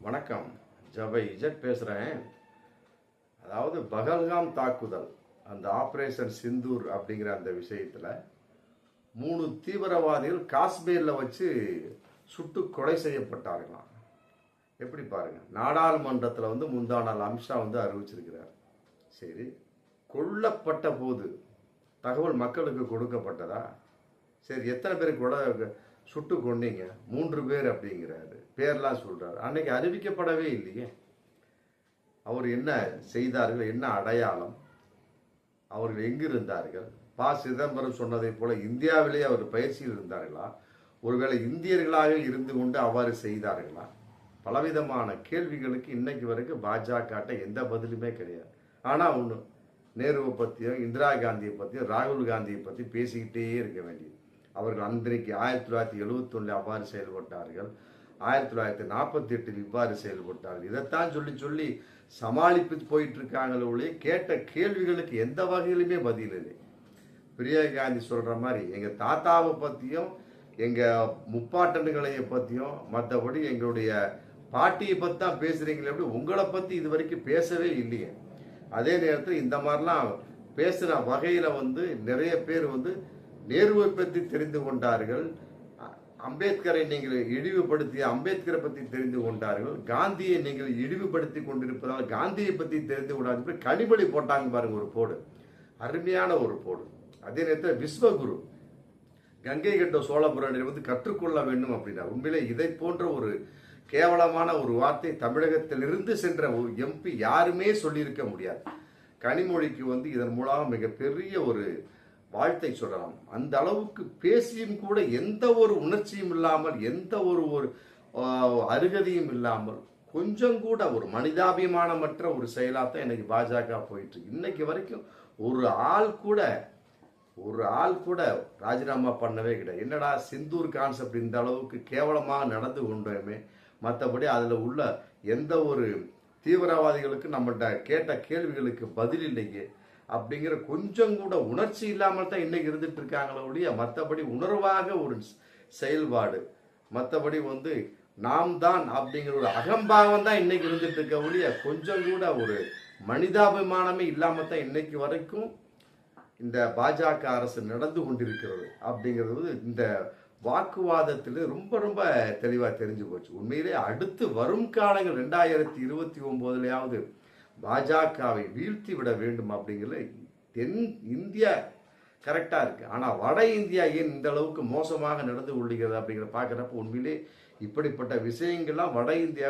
வணக்கம். ஜபை இஜட் பேசுகிறேன். அதாவது பகல்காம் தாக்குதல், அந்த ஆப்ரேஷன் சிந்தூர் அப்படிங்கிற அந்த விஷயத்தில் 3 தீவிரவாதிகள் காஷ்மீரில் வச்சு சுட்டு கொலை செய்யப்பட்டார்களாம். எப்படி பாருங்க, நாடாளுமன்றத்தில் முந்தா நாள் அமித்ஷா அறிவிச்சிருக்கிறார். சரி, கொல்லப்பட்ட போது தகவல் மக்களுக்கு கொடுக்கப்பட்டதா? சரி, எத்தனை பேருக்கு கொலை சுட்டு கொண்டீங்க? 3 பேர் அப்படிங்கிறாரு, பேர்லாம் சொல்றாரு. அன்னைக்கு அறிவிக்கப்படவே இல்லையே. அவர் என்ன செய்தார்கள், என்ன அடையாளம், அவர்கள் எங்கிருந்தார்கள்? சிதம்பரம் சொன்னதை போல இந்தியாவிலேயே அவர் பயிற்சியில் இருந்தார்களா? ஒருவேளை இந்தியர்களாக இருந்து கொண்டு அவ்வாறு செய்தார்களா? பலவிதமான கேள்விகளுக்கு இன்னைக்கு வரைக்கும் பாஜக எந்த பதிலுமே கிடையாது. ஆனா ஒண்ணு, நேருவை பத்தியும் இந்திரா காந்தியை பத்தியும் ராகுல் காந்தியை பத்தி பேசிக்கிட்டே இருக்க வேண்டியது. அவர்கள் அன்றைக்கு 1971 அவ்வாறு செயல்பட்டார்கள், 1948 இவ்வாறு செயல்பட்டார்கள். இதைத்தான் சொல்லி சொல்லி சமாளிப்பு போயிட்டு இருக்காங்களே. கேட்ட கேள்விகளுக்கு எந்த வகையிலுமே பதில் இல்லை. பிரியங்கா காந்தி சொல்ற மாதிரி எங்க தாத்தாவை பத்தியும் எங்க முப்பாட்டன்களை பத்தியும், மற்றபடி எங்களுடைய பாட்டியை பத்தி தான் பேசுறீங்களே, எப்படி உங்களை பத்தி இது வரைக்கும் பேசவே இல்லையே. அதே நேரத்தில் இந்த மாதிரிலாம் பேசுற வகையில நிறைய பேர் நேருவை பற்றி தெரிந்து கொண்டார்கள், அம்பேத்கரை நீங்கள் இழிவுபடுத்திய அம்பேத்கரை பற்றி தெரிந்து கொண்டார்கள், காந்தியை நீங்கள் இழிவுபடுத்தி கொண்டிருப்பதால் காந்தியை பற்றி தெரிந்து கொண்டார்கள். கனிமொழி போட்டாங்க பாருங்க ஒரு போடு, அருமையான ஒரு போடு. அதே நேரத்தில் விஸ்வகுரு கங்கை கட்ட சோழபுரம் கற்றுக்கொள்ள வேண்டும் அப்படின்னா, உண்மையிலே இதை போன்ற ஒரு கேவலமான ஒரு வார்த்தை தமிழகத்திலிருந்து சென்ற ஒரு எம்பி யாருமே சொல்லியிருக்க முடியாது. கனிமொழிக்கு இதன் மூலம் மிகப்பெரிய ஒரு வாழ்த்தை சொல்லலாம். அந்த அளவுக்கு பேசியும் கூட எந்த ஒரு உணர்ச்சியும் இல்லாமல், எந்த ஒரு அருகதையும் இல்லாமல், கொஞ்சம் கூட ஒரு மனிதாபிமானமற்ற ஒரு செயலாத்தான் இன்னைக்கு பாஜக போயிட்டு இருக்கு. இன்னைக்கு வரைக்கும் ஒரு ஆள் கூட ராஜினாமா பண்ணவே கிடையாது. என்னடா சிந்தூர் கான்செப்ட் இந்த அளவுக்கு கேவலமாக நடந்து கொண்டோமே, மற்றபடி அதில் உள்ள எந்த ஒரு தீவிரவாதிகளுக்கு நம்மகிட்ட கேட்ட கேள்விகளுக்கு பதில் இல்லையே அப்படிங்கிற கொஞ்சம் கூட உணர்ச்சி இல்லாமல் தான் இன்னைக்கு இருந்துட்டு இருக்காங்களே ஒழிய, மற்றபடி உணர்வாக ஒரு செயல்பாடு, மற்றபடி நாம் தான் அப்படிங்கிற ஒரு அகம்பாவம் தான் இன்னைக்கு இருந்துட்டு இருக்க ஒழிய, கொஞ்சம் கூட ஒரு மனிதாபிமானமே இல்லாமல் தான் இன்னைக்கு வரைக்கும் இந்த பாஜக அரசு நடந்து கொண்டிருக்கிறது அப்படிங்கிறது இந்த வாக்குவாதத்தில் ரொம்ப ரொம்ப தெளிவாக தெரிஞ்சு போச்சு. உண்மையிலே அடுத்து வரும் காலங்கள் 2029 பாஜகவை வீழ்த்தி விட வேண்டும் அப்படிங்கிறது. தென் இந்தியா கரெக்டாக இருக்கு, ஆனால் வட இந்தியா ஏன் இந்த அளவுக்கு மோசமாக நடந்து கொள்கிறது அப்படிங்கிற பார்க்குறப்ப உண்மையிலே இப்படிப்பட்ட விஷயங்கள்லாம் வட இந்தியா